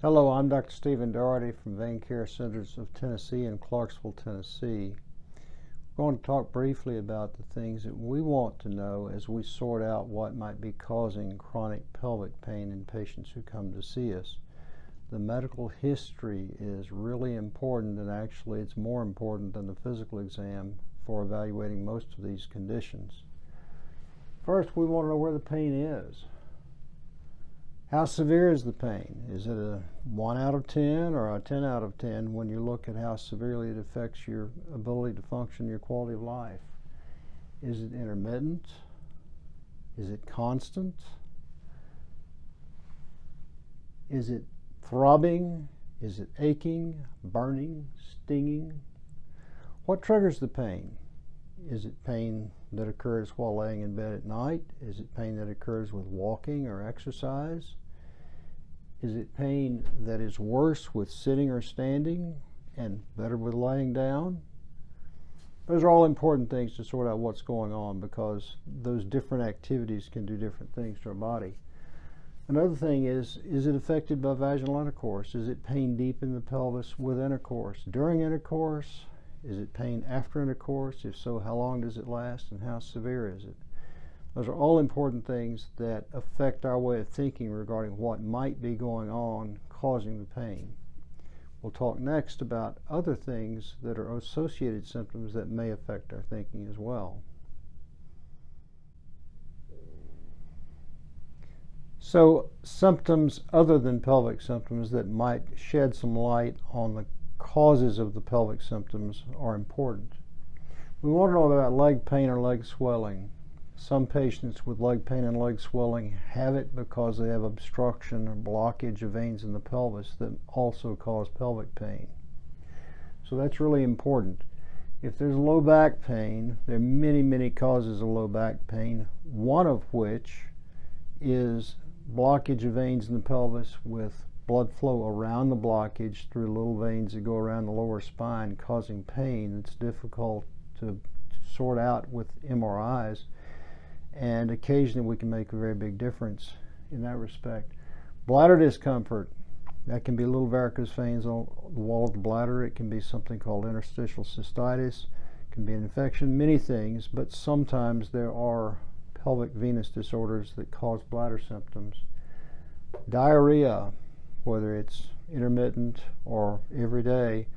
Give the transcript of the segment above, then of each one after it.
Hello, I'm Dr. Stephen Daugherty from Vein Care Centers of Tennessee in Clarksville, Tennessee. I'm going to talk briefly about the things that we want to know as we sort out what might be causing chronic pelvic pain in patients who come to see us. The medical history is really important, and actually it's more important than the physical exam for evaluating most of these conditions. First, we want to know where the pain is. How severe is the pain? Is it a 1 out of 10 or a 10 out of 10 when you look at how severely it affects your ability to function, your quality of life? Is it intermittent? Is it constant? Is it throbbing? Is it aching, burning, stinging? What triggers the pain? Is it pain that occurs while laying in bed at night? Is it pain that occurs with walking or exercise? Is it pain that is worse with sitting or standing and better with laying down? Those are all important things to sort out what's going on, because those different activities can do different things to our body. Another thing is it affected by vaginal intercourse? Is it pain deep in the pelvis with intercourse? During intercourse? Is it pain after intercourse? If so, how long does it last and how severe is it? Those are all important things that affect our way of thinking regarding what might be going on causing the pain. We'll talk next about other things that are associated symptoms that may affect our thinking as well. So, symptoms other than pelvic symptoms that might shed some light on the causes of the pelvic symptoms are important. We want to know about leg pain or leg swelling. Some patients with leg pain and leg swelling have it because they have obstruction or blockage of veins in the pelvis that also cause pelvic pain. So that's really important. If there's low back pain, there are many causes of low back pain, one of which is blockage of veins in the pelvis with blood flow around the blockage through little veins that go around the lower spine, causing pain that's difficult to sort out with MRIs, and occasionally we can make a very big difference in that respect. Bladder discomfort, that can be little varicose veins on the wall of the bladder. It can be something called interstitial cystitis. It can be an infection, many things, but sometimes there are pelvic venous disorders that cause bladder symptoms. Diarrhea, whether it's intermittent or every day,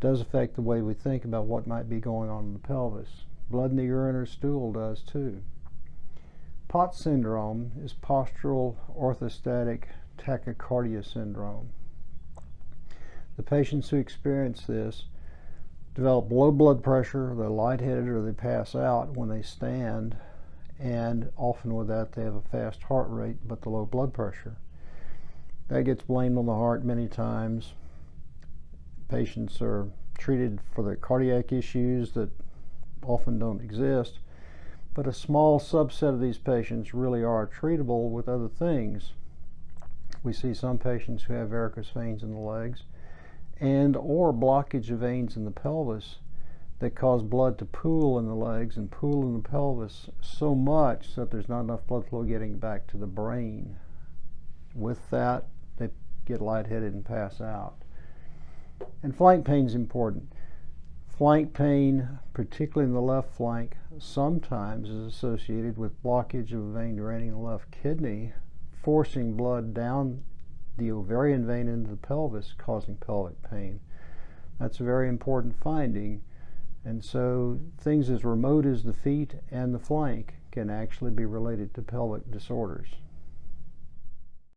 does affect the way we think about what might be going on in the pelvis. Blood in the urine or stool does too. POTS syndrome is postural orthostatic tachycardia syndrome. The patients who experience this develop low blood pressure, they're lightheaded, or they pass out when they stand, and often with that they have a fast heart rate but the low blood pressure. That gets blamed on the heart many times. Patients are treated for their cardiac issues that often don't exist, but a small subset of these patients really are treatable with other things. We see some patients who have varicose veins in the legs and or blockage of veins in the pelvis that cause blood to pool in the legs and pool in the pelvis so much that there's not enough blood flow getting back to the brain. With that, they get lightheaded and pass out. And flank pain is important. Flank pain, particularly in the left flank, sometimes is associated with blockage of a vein draining the left kidney, forcing blood down the ovarian vein into the pelvis, causing pelvic pain. That's a very important finding, and so things as remote as the feet and the flank can actually be related to pelvic disorders.